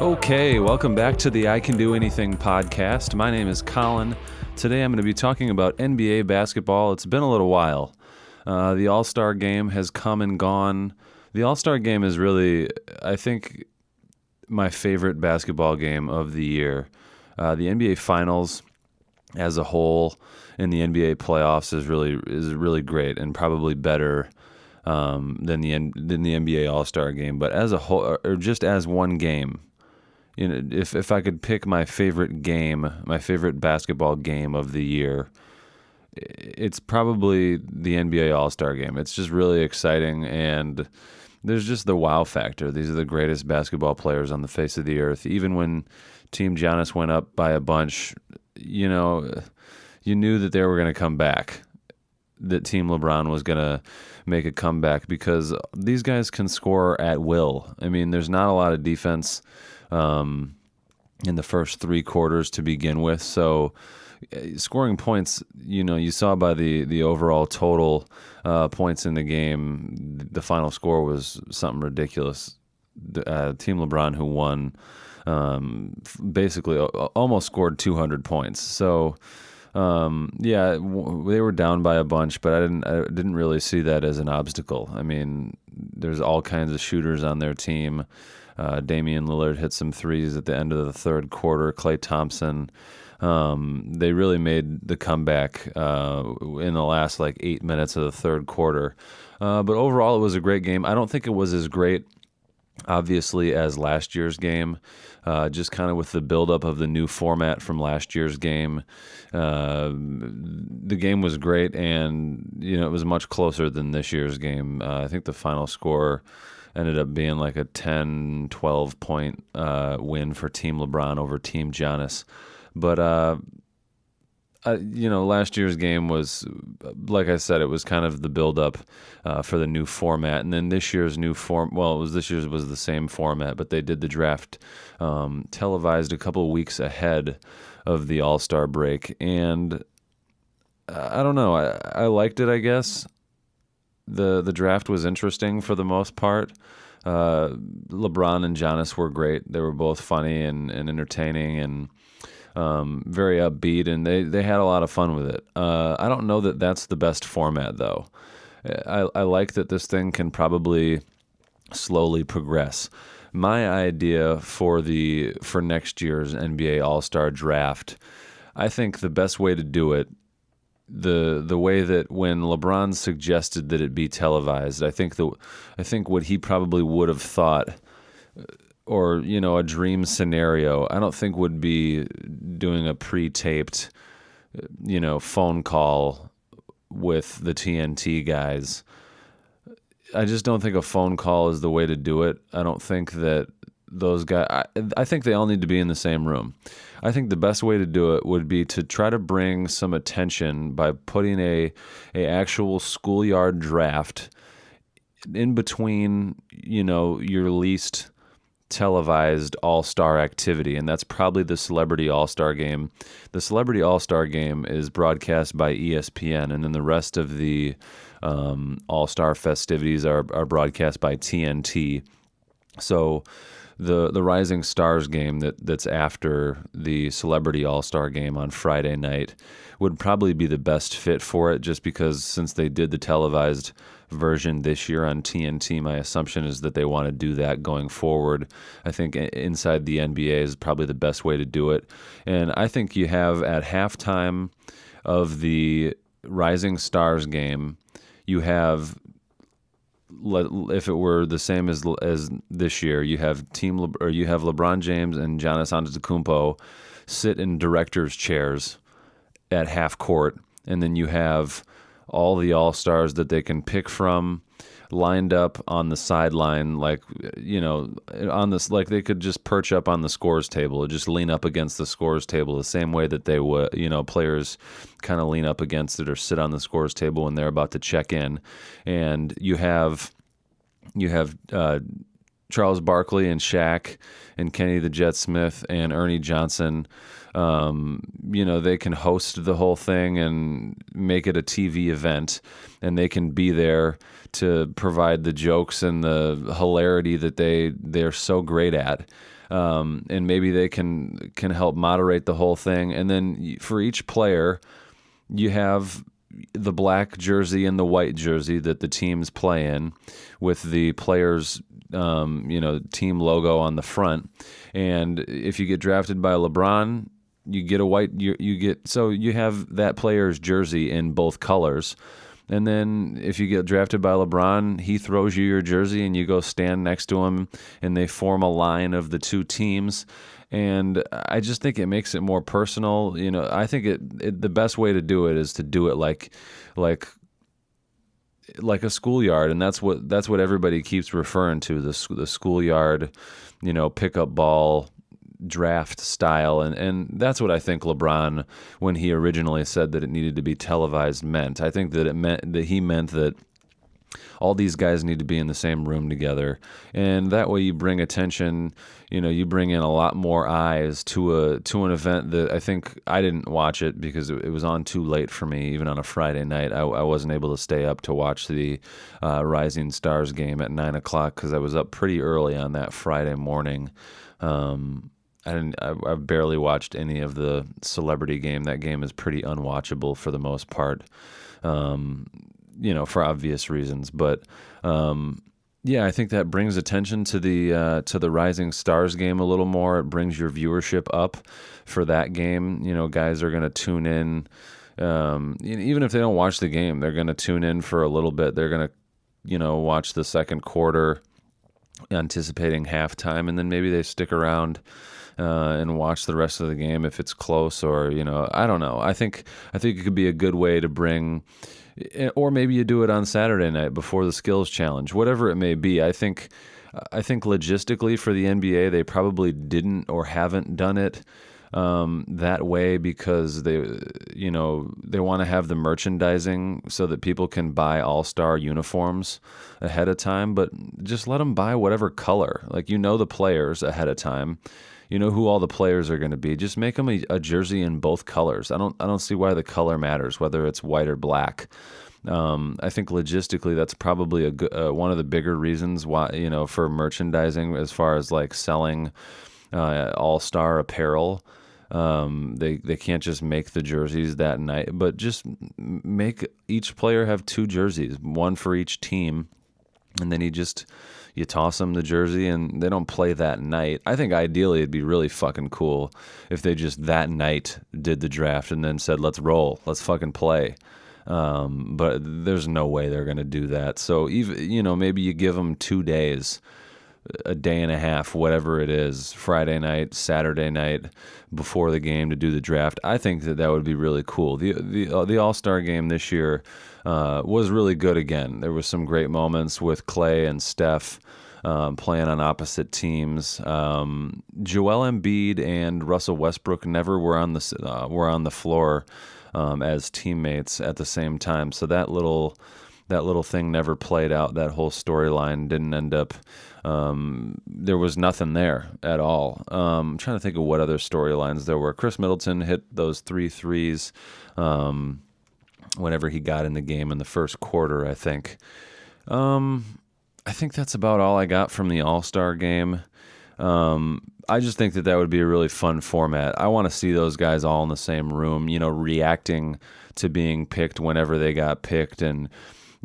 Okay, welcome back to the I Can Do Anything podcast. My name is Colin. Today I'm going to be talking about NBA basketball. It's been a little while. The All-Star game has come and gone. The All-Star game is really, I think, my favorite basketball game of the year. The NBA Finals as a whole in the NBA playoffs is really great and probably better than the NBA All-Star game. But as a whole, or just as one game, if I could pick my favorite game, my favorite basketball game of the year, it's probably the NBA All-Star game. It's just really exciting, and there's just the wow factor. These are the greatest basketball players on the face of the earth. Even when Team Giannis went up by a bunch, you knew that they were going to come back, that Team LeBron was going to make a comeback, because these guys can score at will. I mean, there's not a lot of defense in the first three quarters to begin with. So scoring points, you saw by the overall total points in the game, the final score was something ridiculous. Team LeBron, who won, basically almost scored 200 points. So they were down by a bunch, but I didn't really see that as an obstacle. I mean, there's all kinds of shooters on their team. Damian Lillard hit some threes at the end of the third quarter. Klay Thompson. They really made the comeback in the last 8 minutes of the third quarter. But overall, it was a great game. I don't think it was as great, obviously, as last year's game. Just kind of with the buildup of the new format from last year's game. The game was great, and it was much closer than this year's game. I think the final score ended up being like a 10, 12 point win for Team LeBron over Team Giannis. But, last year's game was, like I said, it was kind of the build-up for the new format. And then this year's this year's was the same format, but they did the draft televised a couple of weeks ahead of the All-Star break. And I don't know, I liked it, I guess. The draft was interesting for the most part. LeBron and Giannis were great. They were both funny and entertaining and very upbeat, and they had a lot of fun with it. I don't know that that's the best format, though. I like that this thing can probably slowly progress. My idea for next year's NBA All-Star draft, I think the best way to do it, the way that when LeBron suggested that it be televised, I think what he probably would have thought, or a dream scenario, I don't think would be doing a pre-taped phone call with the TNT guys. I just don't think a phone call is the way to do it. I don't think that those guys, I think they all need to be in the same room. I think the best way to do it would be to try to bring some attention by putting a actual schoolyard draft in between, your least televised all-star activity, and that's probably the Celebrity All-Star Game. The Celebrity All-Star Game is broadcast by ESPN, and then the rest of the all-star festivities are broadcast by TNT. So the Rising Stars game that's after the Celebrity All-Star Game on Friday night would probably be the best fit for it, just because since they did the televised version this year on TNT, my assumption is that they want to do that going forward. I think inside the NBA is probably the best way to do it. And I think you have at halftime of the Rising Stars game, you have, if it were the same as this year, you have LeBron James and Giannis Antetokounmpo sit in directors' chairs at half court, and then you have all the all-stars that they can pick from lined up on the sideline, on this, they could just perch up on the scores table or just lean up against the scores table the same way that they would, players kind of lean up against it or sit on the scores table when they're about to check in. And you have Charles Barkley and Shaq and Kenny the Jet Smith and Ernie Johnson, they can host the whole thing and make it a TV event, and they can be there to provide the jokes and the hilarity that they're so great at. And maybe they can help moderate the whole thing. And then for each player, you have the black jersey and the white jersey that the teams play in, with the players' team logo on the front. And if you get drafted by LeBron, you get a white. So you have that player's jersey in both colors. And then if you get drafted by LeBron, he throws you your jersey and you go stand next to him, and they form a line of the two teams. And I just think it makes it more personal. I think the best way to do it is to do it like a schoolyard, and that's what everybody keeps referring to, the schoolyard, pickup ball draft style, and that's what I think LeBron, when he originally said that it needed to be televised, meant. I think that he meant that all these guys need to be in the same room together, and that way you bring attention. You bring in a lot more eyes to an event that I think I didn't watch it because it was on too late for me. Even on a Friday night, I wasn't able to stay up to watch the Rising Stars game at 9:00 because I was up pretty early on that Friday morning. I barely watched any of the celebrity game. That game is pretty unwatchable for the most part. For obvious reasons. But I think that brings attention to the Rising Stars game a little more. It brings your viewership up for that game. Guys are going to tune in. Even if they don't watch the game, they're going to tune in for a little bit. They're going to, watch the second quarter, anticipating halftime, and then maybe they stick around and watch the rest of the game if it's close, or I don't know. I think it could be a good way to bring. Or maybe you do it on Saturday night before the skills challenge, whatever it may be. I think logistically for the NBA, they probably didn't or haven't done it that way because they want to have the merchandising so that people can buy all-star uniforms ahead of time. But just let them buy whatever color, the players ahead of time. You know who all the players are going to be. Just make them a jersey in both colors. I don't see why the color matters, whether it's white or black. I think logistically that's probably one of the bigger reasons why, for merchandising, as far as selling all-star apparel. They can't just make the jerseys that night, but just make each player have two jerseys, one for each team, and then you toss them the jersey and they don't play that night. I think ideally it'd be really fucking cool if they just that night did the draft and then said, let's roll, let's fucking play. But there's no way they're going to do that. So even, maybe you give them 2 days, a day and a half, whatever it is, Friday night, Saturday night before the game to do the draft. I think that would be really cool. The All-Star game this year was really good again. There was some great moments with Clay and Steph playing on opposite teams. Joel Embiid and Russell Westbrook never were on the floor as teammates at the same time. So that little thing never played out. That whole storyline didn't end up. There was nothing there at all. I'm trying to think of what other storylines there were. Chris Middleton hit those 3 threes whenever he got in the game in the first quarter, I think. I think that's about all I got from the All-Star game. I just think that would be a really fun format. I want to see those guys all in the same room, reacting to being picked whenever they got picked, and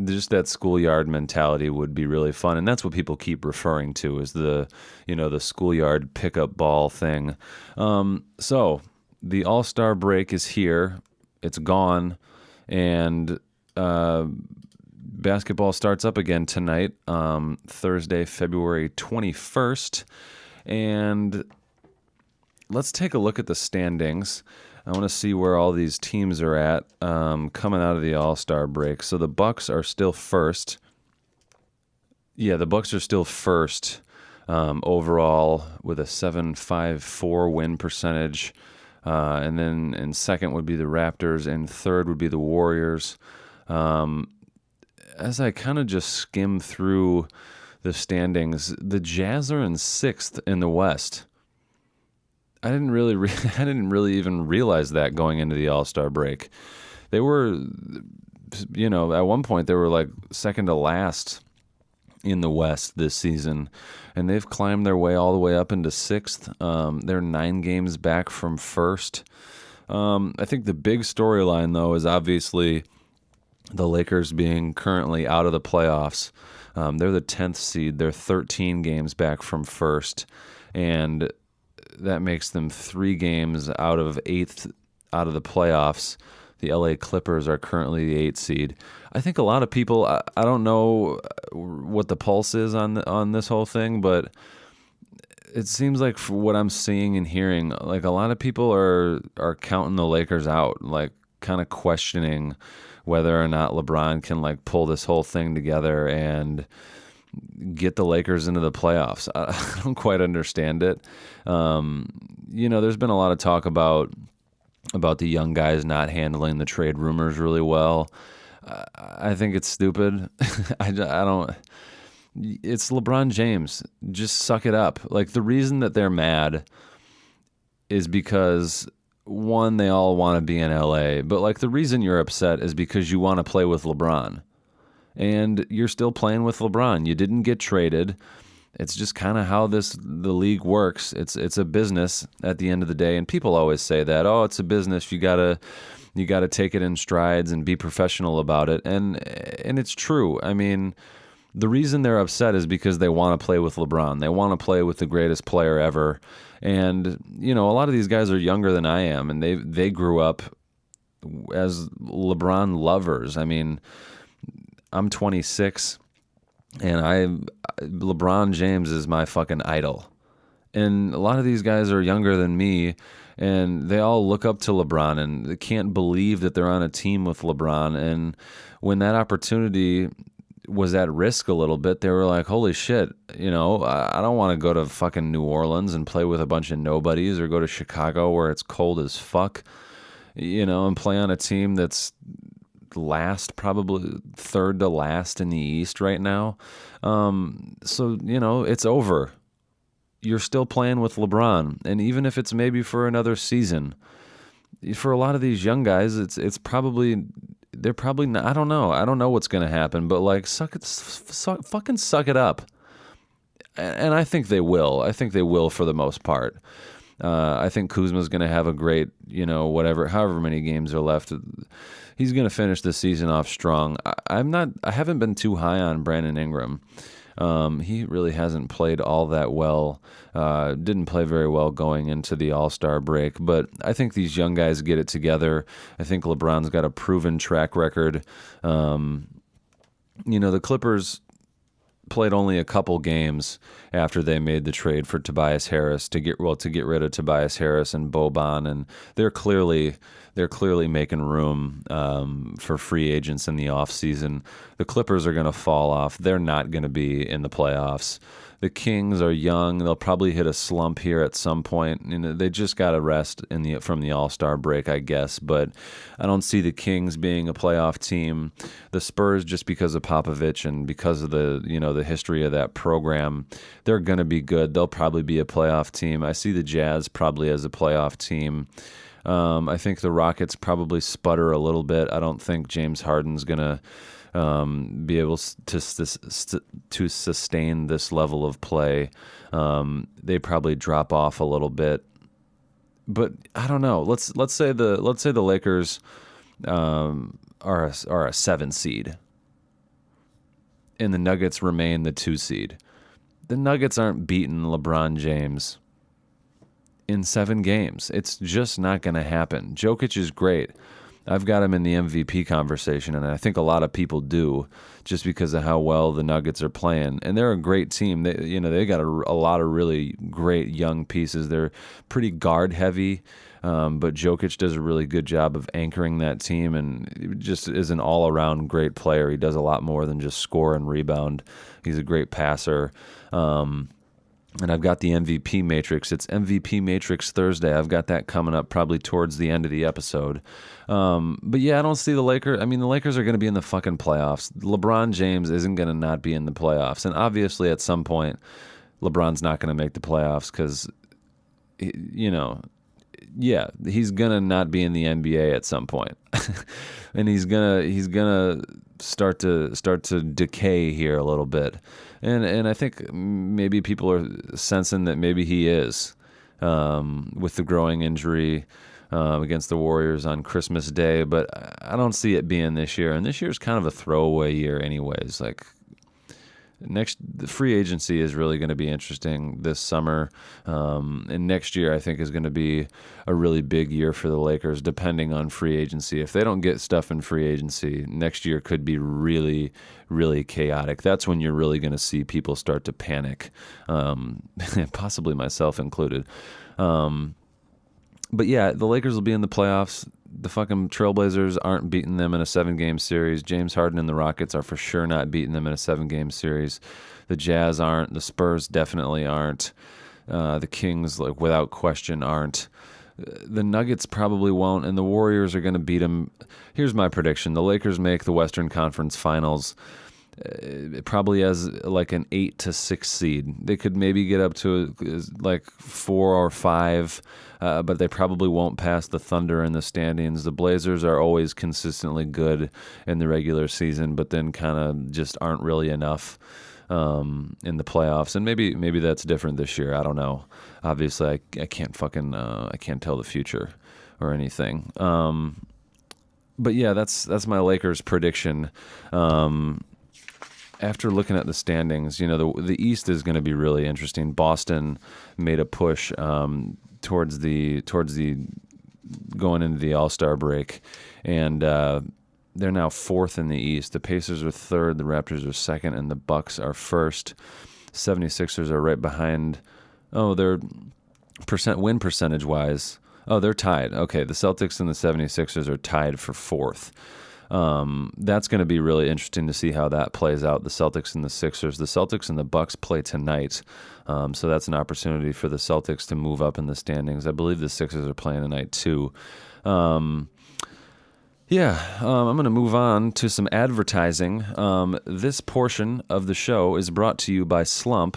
just that schoolyard mentality would be really fun. And that's what people keep referring to as the schoolyard pickup ball thing. So the All-Star break is here. It's gone. And basketball starts up again tonight, Thursday, February 21st. And let's take a look at the standings. I want to see where all these teams are at coming out of the All-Star break. So the Bucks are still first. Yeah, the Bucks are still first overall with a 7.54 win percentage. And then in second would be the Raptors, and third would be the Warriors. As I kind of just skim through the standings. The Jazz are in 6th in the West. I didn't really I didn't really even realize that going into the All-Star break. They were, at one point they were like second to last in the West this season, and they've climbed their way all the way up into 6th. They're 9 games back from first. I think the big storyline, though, is obviously the Lakers being currently out of the playoffs. They're the 10th seed. They're 13 games back from first, and that makes them 3 games out of 8th out of the playoffs. The LA Clippers are currently the 8th seed. I think a lot of people, I don't know what the pulse is on this whole thing, but it seems like for what I'm seeing and hearing, like a lot of people are counting the Lakers out, like kind of questioning whether or not LeBron can like pull this whole thing together and get the Lakers into the playoffs. I don't quite understand it. There's been a lot of talk about the young guys not handling the trade rumors really well. I think it's stupid. I don't. It's LeBron James. Just suck it up. Like, the reason that they're mad is because, one, they all want to be in LA, but like the reason you're upset is because you want to play with LeBron. And you're still playing with LeBron. You didn't get traded. It's just kind of how the league works. It's a business at the end of the day, and people always say that, oh, it's a business. You gotta take it in strides and be professional about it, and it's true. I mean, the reason they're upset is because they want to play with LeBron. They want to play with the greatest player ever, and a lot of these guys are younger than I am, and they grew up as LeBron lovers. I mean, I'm 26. And LeBron James is my fucking idol. And a lot of these guys are younger than me, and they all look up to LeBron, and they can't believe that they're on a team with LeBron. And when that opportunity was at risk a little bit, they were like, holy shit, I don't want to go to fucking New Orleans and play with a bunch of nobodies, or go to Chicago where it's cold as fuck, and play on a team that's last, probably third to last in the East right now. So it's over. You're still playing with LeBron, and even if it's maybe for another season, for a lot of these young guys, they're probably not, I don't know what's going to happen, but like fucking suck it up. And I think they will for the most part. I think Kuzma's going to have a great, however many games are left. He's going to finish the season off strong. I haven't been too high on Brandon Ingram. He really hasn't played all that well. Didn't play very well going into the All-Star break, but I think these young guys get it together. I think LeBron's got a proven track record. The Clippers played only a couple games after they made the trade for Tobias Harris to get rid of Tobias Harris and Boban, and they're clearly making room for free agents in the offseason. The Clippers are going to fall off. They're not going to be in the playoffs. The Kings are young. They'll probably hit a slump here at some point. They just got to rest from the All-Star break, I guess. But I don't see the Kings being a playoff team. The Spurs, just because of Popovich and because of the history of that program, they're going to be good. They'll probably be a playoff team. I see the Jazz probably as a playoff team. I think the Rockets probably sputter a little bit. I don't think James Harden's going to be able to sustain this level of play. They probably drop off a little bit, but I don't know. Let's say the Lakers are a 7 seed, and the Nuggets remain the 2 seed. The Nuggets aren't beating LeBron James in 7 games. It's just not going to happen. Jokic is great. I've got him in the MVP conversation, and I think a lot of people do, just because of how well the Nuggets are playing. And they're a great team. They got a lot of really great young pieces. They're pretty guard heavy, but Jokic does a really good job of anchoring that team, and he just is an all around great player. He does a lot more than just score and rebound. He's a great passer. And I've got the MVP Matrix. It's MVP Matrix Thursday. I've got that coming up probably towards the end of the episode. But yeah, I don't see the Lakers. I mean, the Lakers are going to be in the fucking playoffs. LeBron James isn't going to not be in the playoffs. And obviously at some point, LeBron's not going to make the playoffs because, you know, yeah, he's going to not be in the NBA at some point. And he's gonna start to decay here a little bit. And I think maybe people are sensing that maybe he is, with the growing injury against the Warriors on Christmas Day. But I don't see it being this year. And this year's kind of a throwaway year anyways. Like, the free agency is really going to be interesting this summer. And next year, I think, is going to be a really big year for the Lakers, depending on free agency. If they don't get stuff in free agency, next year could be really, really chaotic. That's when you're really going to see people start to panic, possibly myself included. But yeah, the Lakers will be in the playoffs. The fucking Trailblazers aren't beating them in a 7-game series. James Harden and the Rockets are for sure not beating them in a 7-game series. The Jazz aren't. The Spurs definitely aren't. The Kings, like, without question, aren't. The Nuggets probably won't, and the Warriors are going to beat them. Here's my prediction. The Lakers make the Western Conference Finals probably as like an 8 to 6 seed. They could maybe get up to like 4 or 5, but they probably won't pass the Thunder in the standings. The Blazers are always consistently good in the regular season, but then kind of just aren't really enough in the playoffs. And maybe that's different this year. I don't know. Obviously, I can't fucking I can't tell the future or anything. But yeah, that's my Lakers prediction. After looking at the standings, you know, the East is going to be really interesting. Boston made a push towards the going into the All-Star break, and they're now 4th in the East. The Pacers are 3rd, the Raptors are 2nd, and the Bucks are 1st. 76ers are right behind. Oh, they're win percentage wise. Oh, they're tied. Okay, the Celtics and the 76ers are tied for 4th. That's going to be really interesting to see how that plays out. The Celtics and the Sixers. The Celtics and the Bucks play tonight, so that's an opportunity for the Celtics to move up in the standings. I believe the Sixers are playing tonight too. I'm going to move on to some advertising. This portion of the show is brought to you by Slump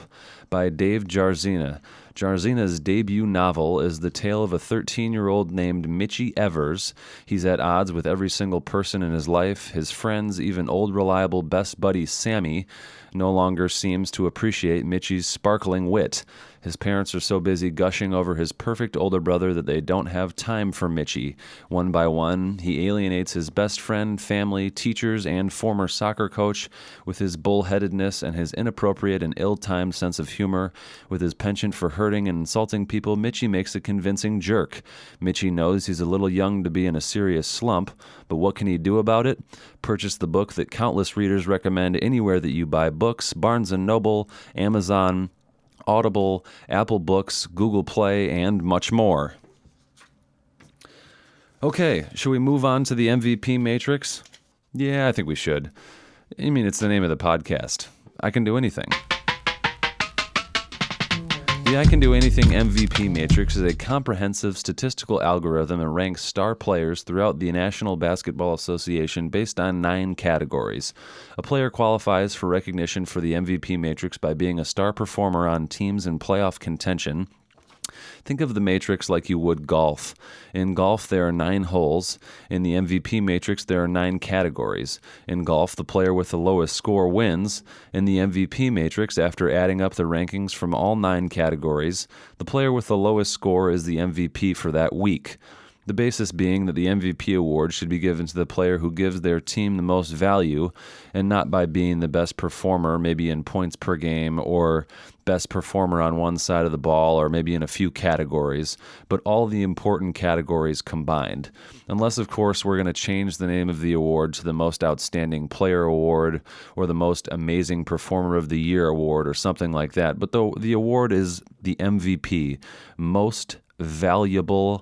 by Dave Jarzina. Jarzina's debut novel is the tale of a 13-year-old named Mitchie Evers. He's at odds with every single person in his life. His friends, even old reliable best buddy Sammy, no longer seems to appreciate Mitchie's sparkling wit. His parents are so busy gushing over his perfect older brother that they don't have time for Mitchie. One by one, he alienates his best friend, family, teachers, and former soccer coach with his bullheadedness and his inappropriate and ill-timed sense of humor. With his penchant for hurting and insulting people, Mitchie makes a convincing jerk. Mitchie knows he's a little young to be in a serious slump, but what can he do about it? Purchase the book that countless readers recommend anywhere that you buy books: Barnes & Noble, Amazon, Audible, Apple Books, Google Play, and much more. Okay, should we move on to the MVP Matrix? Yeah, I think we should. I mean, it's the name of the podcast. I can do anything. The I Can Do Anything MVP Matrix is a comprehensive statistical algorithm that ranks star players throughout the National Basketball Association based on 9 categories. A player qualifies for recognition for the MVP Matrix by being a star performer on teams in playoff contention. Think of the matrix like you would golf. In golf, there are 9 holes. In the MVP matrix, there are 9 categories. In golf, the player with the lowest score wins. In the MVP matrix, after adding up the rankings from all 9 categories, the player with the lowest score is the MVP for that week. The basis being that the MVP award should be given to the player who gives their team the most value, and not by being the best performer, maybe in points per game, or best performer on one side of the ball, or maybe in a few categories, but all the important categories combined. Unless, of course, we're going to change the name of the award to the Most Outstanding Player Award, or the Most Amazing Performer of the Year Award, or something like that. But the award is the MVP, Most Valuable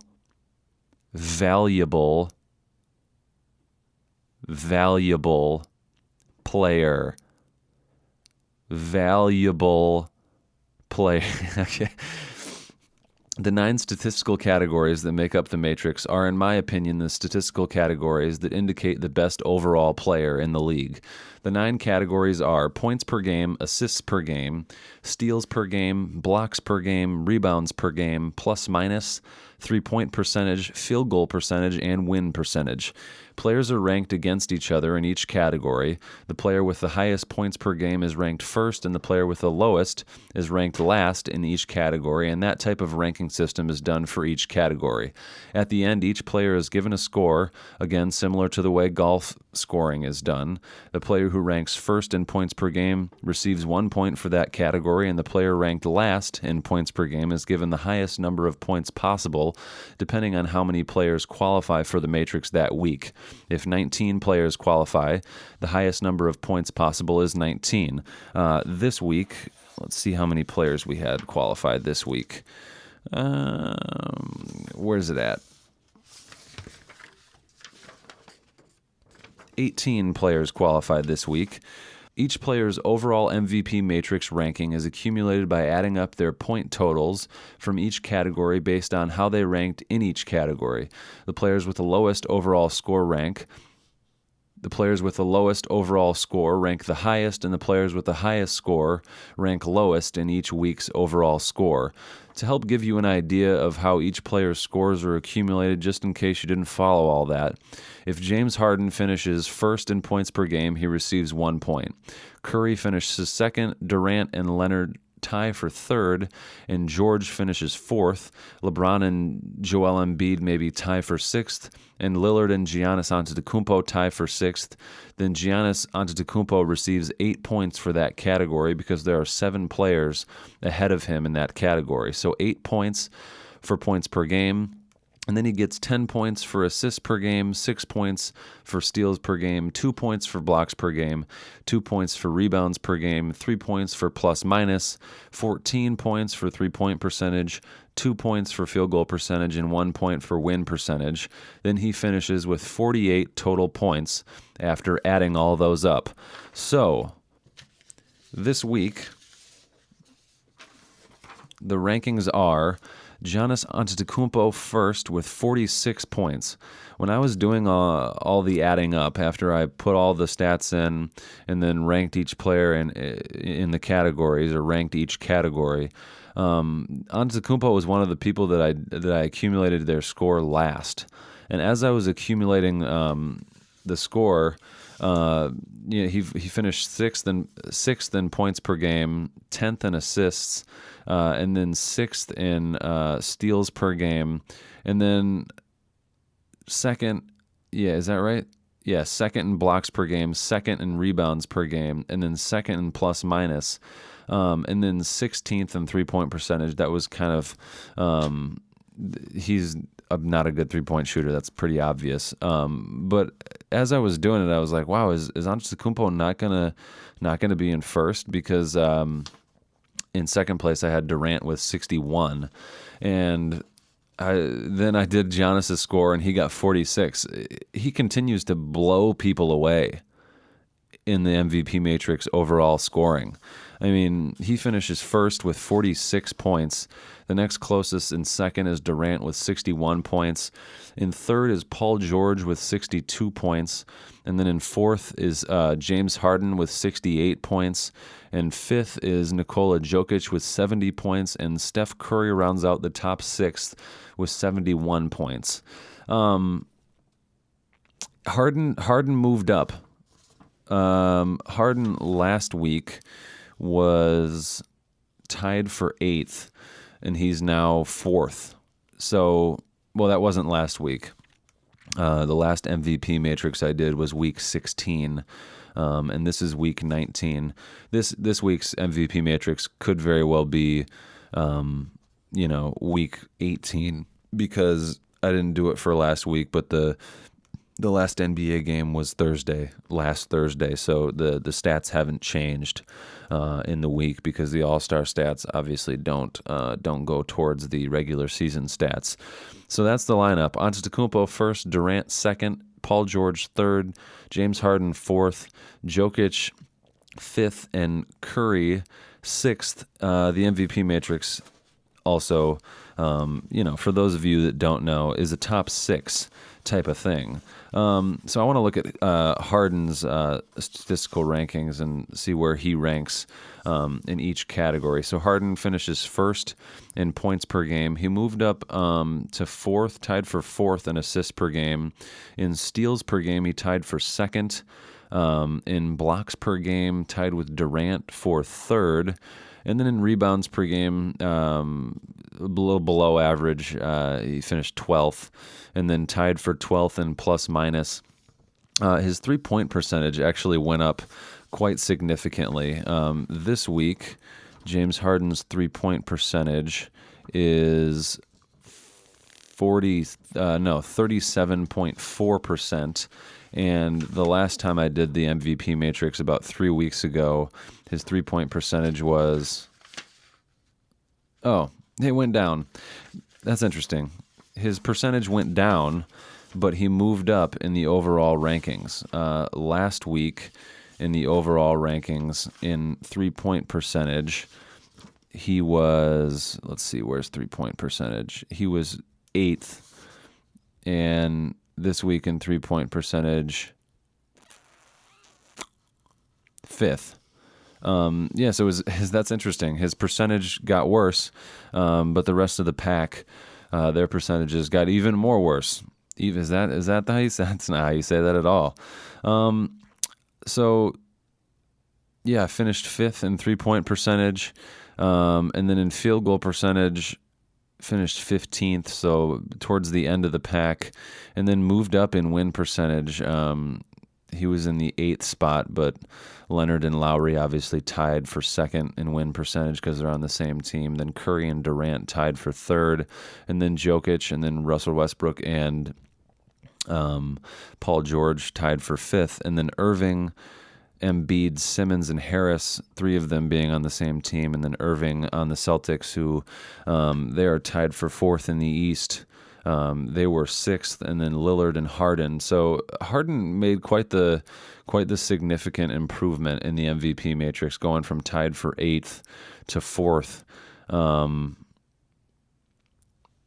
player. Valuable play. Okay. The 9 statistical categories that make up the matrix are, in my opinion, the statistical categories that indicate the best overall player in the league. The 9 categories are points per game, assists per game, steals per game, blocks per game, rebounds per game, plus minus, 3-point percentage, field goal percentage, and win percentage. Players are ranked against each other in each category. The player with the highest points per game is ranked first, and the player with the lowest is ranked last in each category, and that type of ranking system is done for each category. At the end, each player is given a score, again, similar to the way golf scoring is done. The player who ranks first in points per game receives 1 point for that category, and the player ranked last in points per game is given the highest number of points possible, depending on how many players qualify for the matrix that week. If 19 players qualify, the highest number of points possible is 19. This week, let's see how many players we had qualified this week. Where's it at? 18 players qualified this week. Each player's overall MVP matrix ranking is accumulated by adding up their point totals from each category based on how they ranked in each category. The players with the lowest overall score rank the highest, and the players with the highest score rank lowest in each week's overall score. To help give you an idea of how each player's scores are accumulated, just in case you didn't follow all that, if James Harden finishes first in points per game, he receives 1 point. Curry finishes second, Durant and Leonard tie for third, and George finishes fourth. LeBron and Joel Embiid maybe tie for sixth, and Lillard and Giannis Antetokounmpo tie for sixth. Then Giannis Antetokounmpo receives 8 points for that category because there are 7 players ahead of him in that category. So 8 points for points per game. And then he gets 10 points for assists per game, 6 points for steals per game, 2 points for blocks per game, 2 points for rebounds per game, 3 points for plus minus, 14 points for 3-point percentage, 2 points for field goal percentage, and 1 point for win percentage. Then he finishes with 48 total points after adding all those up. So, this week, the rankings are Giannis Antetokounmpo first with 46 points. When I was doing all the adding up after I put all the stats in and then ranked each player in the categories or ranked each category, Antetokounmpo was one of the people that I accumulated their score last. And as I was accumulating the score, he finished sixth in points per game, 10th in assists, and then 6th in steals per game, and then second. Yeah, is that right? Yeah, second in blocks per game, second in rebounds per game, and then second in plus minus, and then 16th in 3-point percentage. That was kind of he's not a good 3-point shooter. That's pretty obvious. But as I was doing it, I was like, wow, is Antetokounmpo not gonna be in first? Because in second place I had Durant with 61, and then I did Giannis' score, and he got 46. He continues to blow people away in the MVP matrix overall scoring. I mean, he finishes first with 46 points. The next closest in second is Durant with 61 points. In third is Paul George with 62 points. And then in fourth is James Harden with 68 points. And fifth is Nikola Jokic with 70 points. And Steph Curry rounds out the top sixth with 71 points. Harden moved up. Harden last week was tied for 8th, and he's now 4th. So, well, that wasn't last week. The last MVP matrix I did was week 16, and this is week 19. This week's MVP matrix could very well be, week 18, because I didn't do it for last week, but the last NBA game was last Thursday, so the stats haven't changed in the week because the All-Star stats obviously don't go towards the regular season stats. So that's the lineup. Antetokounmpo first, Durant second, Paul George third, James Harden fourth, Jokic fifth, and Curry sixth. The MVP matrix also, for those of you that don't know, is a top six type of thing. So I want to look at Harden's statistical rankings and see where he ranks in each category. So Harden finishes first in points per game. He moved up to fourth, tied for fourth in assists per game. In steals per game, he tied for second. In blocks per game, tied with Durant for third. And then in rebounds per game, a little below average. He finished 12th, and then tied for 12th in plus minus. His three-point percentage actually went up quite significantly. This week, James Harden's three-point percentage is 37.4%. And the last time I did the MVP matrix about 3 weeks ago, his three-point percentage was, it went down. That's interesting. His percentage went down, but he moved up in the overall rankings. Last week, in the overall rankings in three-point percentage, he was, let's see, where's three-point percentage? He was 8th, and this week in three-point percentage, 5th. So that's interesting. His percentage got worse, but the rest of the pack, their percentages got even more worse. Is that how you say? That's not how you say that at all. Finished 5th in three-point percentage, and then in field goal percentage, finished 15th, so towards the end of the pack, and then moved up in win percentage. He was in the 8th spot, but Leonard and Lowry obviously tied for second in win percentage because they're on the same team. Then Curry and Durant tied for third, and then Jokic, and then Russell Westbrook and Paul George tied for 5th, and then Irving, Embiid, Simmons, and Harris, 3 of them being on the same team, and then Irving on the Celtics, who they are tied for 4th in the East. They were 6th, and then Lillard and Harden. So Harden made quite the significant improvement in the MVP matrix, going from tied for 8th to 4th.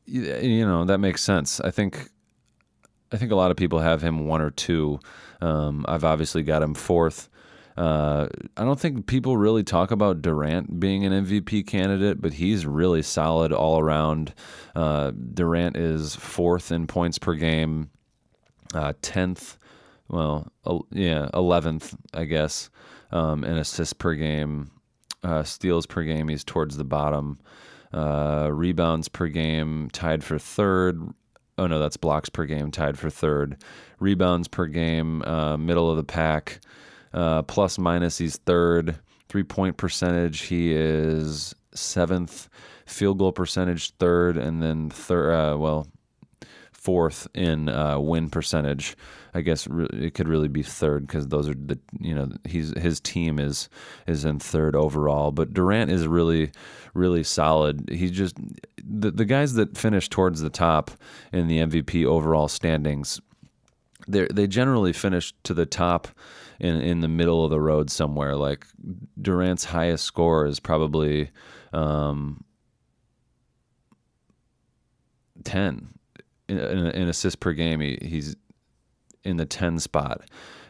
That makes sense. I think a lot of people have him 1 or 2. I've obviously got him 4th. I don't think people really talk about Durant being an MVP candidate, but he's really solid all around. Durant is 4th in points per game, 10th, 11th, I guess, in assists per game. Steals per game, he's towards the bottom. Rebounds per game, tied for 3rd. Oh, no, that's blocks per game, tied for 3rd. Rebounds per game, middle of the pack. Plus minus, he's 3rd. Three-point percentage, he is 7th. Field goal percentage, 3rd. And then 4th in win percentage. I guess it could really be 3rd because those are his team is in 3rd overall. But Durant is really, really solid. He's just the guys that finish towards the top in the MVP overall standings. They generally finish to the top in the middle of the road somewhere. Like Durant's highest score is probably 10 in assists per game. He's in the 10 spot,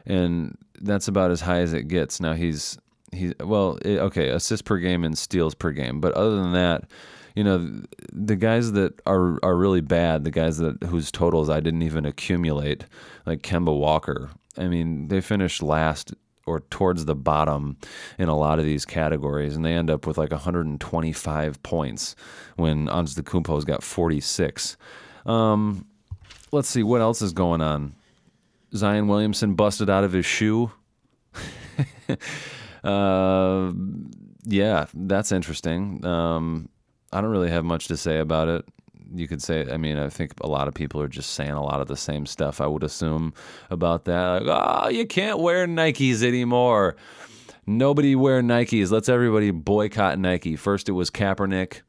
and that's about as high as it gets. Now assists per game and steals per game, but other than that, the guys that are really bad, the guys whose totals I didn't even accumulate, like Kemba Walker, I mean, they finish last or towards the bottom in a lot of these categories, and they end up with like 125 points when Antetokounmpo's got 46. Let's see what else is going on. Zion Williamson busted out of his shoe. That's interesting. I don't really have much to say about it. You could say, I think a lot of people are just saying a lot of the same stuff, I would assume, about that. Like, you can't wear Nikes anymore. Nobody wear Nikes. Let's everybody boycott Nike. First it was Kaepernick,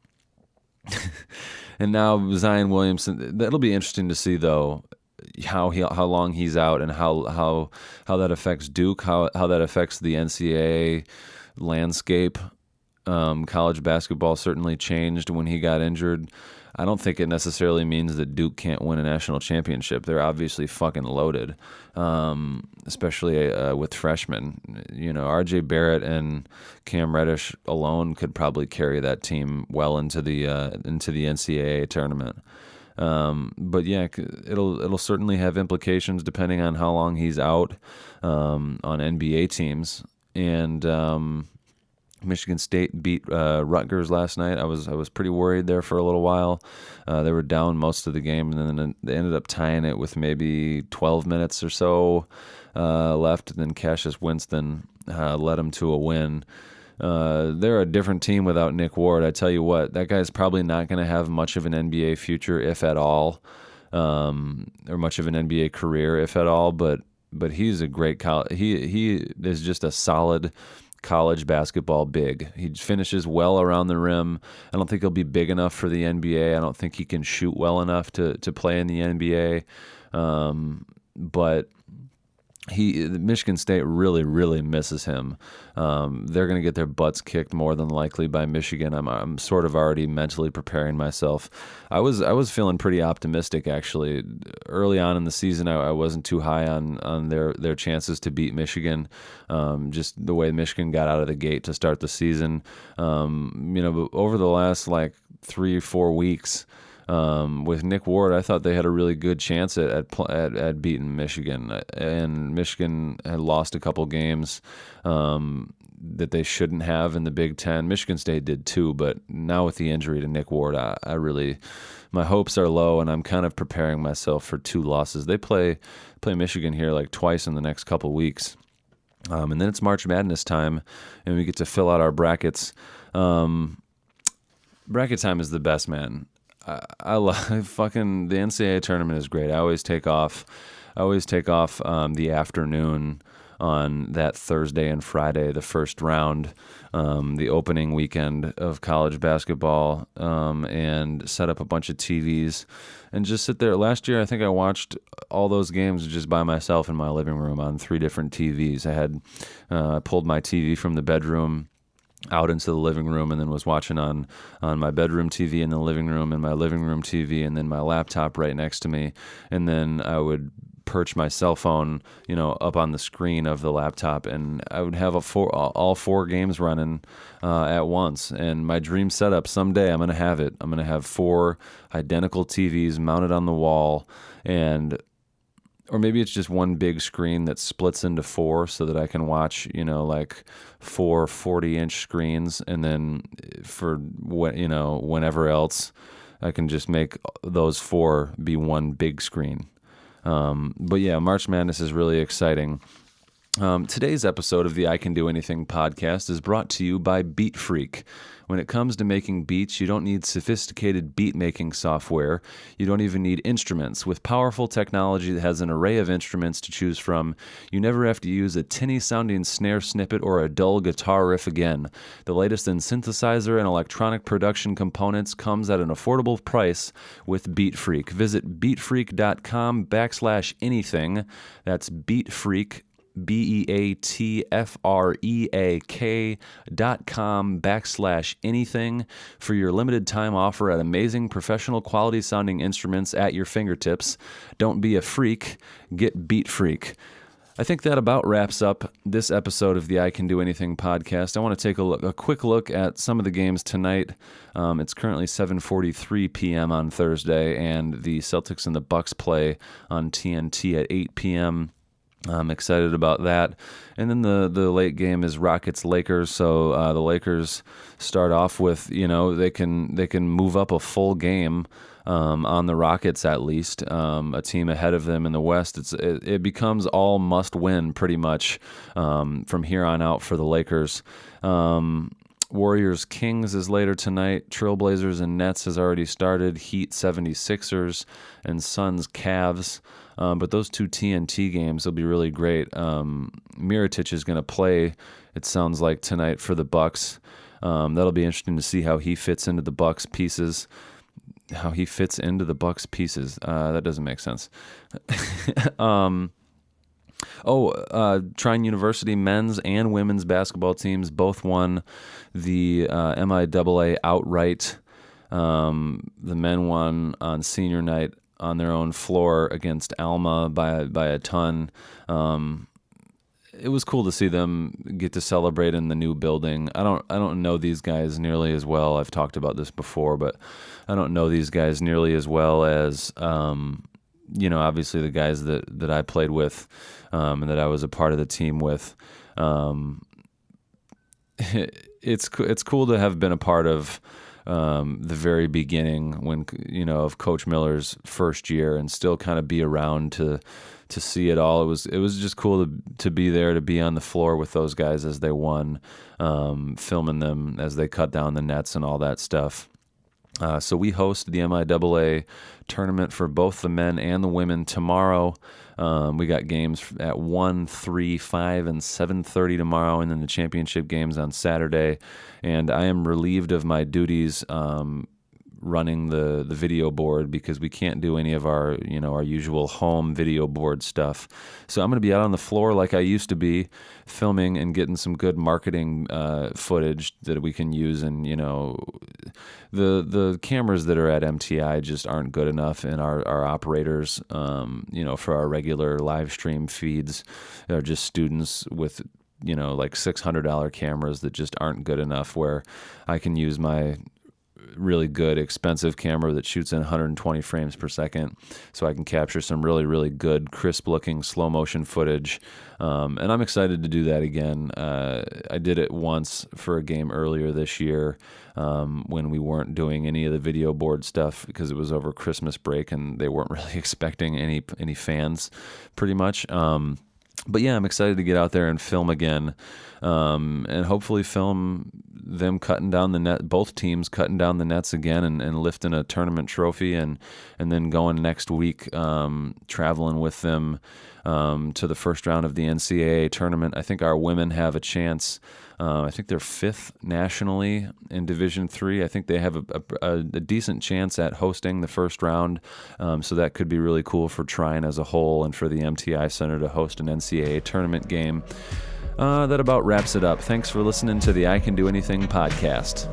and now Zion Williamson. That'll be interesting to see, though, how long he's out and how that affects Duke, how that affects the NCAA landscape. College basketball certainly changed when he got injured. I don't think it necessarily means that Duke can't win a national championship. They're obviously fucking loaded, especially with freshmen. R.J. Barrett and Cam Reddish alone could probably carry that team well into the NCAA tournament. But yeah, it'll certainly have implications depending on how long he's out on NBA teams. And Michigan State beat Rutgers last night. I was pretty worried there for a little while. They were down most of the game, and then they ended up tying it with maybe 12 minutes or so left. And then Cassius Winston led them to a win. They're a different team without Nick Ward. I tell you what, that guy's probably not going to have much of an NBA future, if at all, or much of an NBA career, if at all. But he's a great he is just a solid college basketball big. He finishes well around the rim. I don't think he'll be big enough for the NBA. I don't think he can shoot well enough to play in the NBA. But Michigan State really, really misses him. They're going to get their butts kicked more than likely by Michigan. I'm sort of already mentally preparing myself. I was feeling pretty optimistic actually early on in the season. I wasn't too high on their chances to beat Michigan. Just the way Michigan got out of the gate to start the season. But over the last 3-4 weeks. With Nick Ward, I thought they had a really good chance at beating Michigan, and Michigan had lost a couple games that they shouldn't have in the Big Ten. Michigan State did too, but now with the injury to Nick Ward, my hopes are low, and I'm kind of preparing myself for 2 losses. They play Michigan here twice in the next couple weeks, and then it's March Madness time, and we get to fill out our brackets. Bracket time is the best, man. I love fucking the NCAA tournament is great. I always take off the afternoon on that Thursday and Friday, the first round, the opening weekend of college basketball, and set up a bunch of TVs and just sit there. Last year, I think I watched all those games just by myself in my living room on 3 different TVs. I pulled my TV from the bedroom out into the living room, and then was watching on my bedroom TV in the living room, and my living room TV, and then my laptop right next to me. And then I would perch my cell phone, up on the screen of the laptop, and I would have all 4 games running at once. And my dream setup, someday I'm going to have it. I'm going to have 4 identical TVs mounted on the wall, or maybe it's just one big screen that splits into 4 so that I can watch, 4 40-inch screens, and then for whenever else, I can just make those 4 be one big screen. But yeah, March Madness is really exciting. Today's episode of the I Can Do Anything podcast is brought to you by Beat Freak. When it comes to making beats, you don't need sophisticated beat-making software. You don't even need instruments. With powerful technology that has an array of instruments to choose from, you never have to use a tinny-sounding snare snippet or a dull guitar riff again. The latest in synthesizer and electronic production components comes at an affordable price with Beat Freak. Visit beatfreak.com/anything. That's BeatFreak, BeatFreak.com/anything for your limited time offer at amazing professional quality sounding instruments at your fingertips. Don't be a freak, get Beat Freak. I think that about wraps up this episode of the I Can Do Anything podcast. I want to take a quick look at some of the games tonight. It's currently 7:43 p.m. on Thursday, and the Celtics and the Bucks play on TNT at 8 p.m. I'm excited about that. And then the late game is Rockets-Lakers. So the Lakers start off with, they can move up a full game on the Rockets at least, a team ahead of them in the West. It becomes all must win pretty much from here on out for the Lakers. Warriors-Kings is later tonight. Trailblazers and Nets has already started. Heat 76ers and Suns-Cavs. But those 2 TNT games will be really great. Mirotic is going to play, it sounds like, tonight for the Bucks. That'll be interesting to see how he fits into the Bucks pieces. That doesn't make sense. Trine University men's and women's basketball teams both won the MIAA outright. The men won on senior night on their own floor against Alma by a ton. It was cool to see them get to celebrate in the new building. I don't know these guys nearly as well. I've talked about this before, but I don't know these guys nearly as well as obviously the guys that I played with and that I was a part of the team with. It's cool to have been a part of the very beginning when of Coach Miller's first year and still kind of be around to see it all. It was just cool to be there, to be on the floor with those guys as they won, filming them as they cut down the nets and all that stuff. So we host the MIAA tournament for both the men and the women tomorrow. We got games at 1, 3, 5, and 7:30 tomorrow, and then the championship games on Saturday. And I am relieved of my duties running the video board because we can't do any of our usual home video board stuff. So I'm going to be out on the floor like I used to be, filming and getting some good marketing footage that we can use. And the cameras that are at MTI just aren't good enough, and our operators for our regular live stream feeds are just students with like $600 cameras that just aren't good enough, where I can use my really good expensive camera that shoots in 120 frames per second, so I can capture some really, really good crisp looking slow motion footage. And I'm excited to do that again. I did it once for a game earlier this year when we weren't doing any of the video board stuff because it was over Christmas break and they weren't really expecting any fans pretty much. But yeah, I'm excited to get out there and film again, and hopefully film them cutting down the net, both teams cutting down the nets again and lifting a tournament trophy, and then going next week, traveling with them to the first round of the NCAA tournament. I think our women have a chance. I think they're 5th nationally in Division III. I think they have a decent chance at hosting the first round, so that could be really cool for Trine as a whole and for the MTI Center to host an NCAA tournament game. That about wraps it up. Thanks for listening to the I Can Do Anything podcast.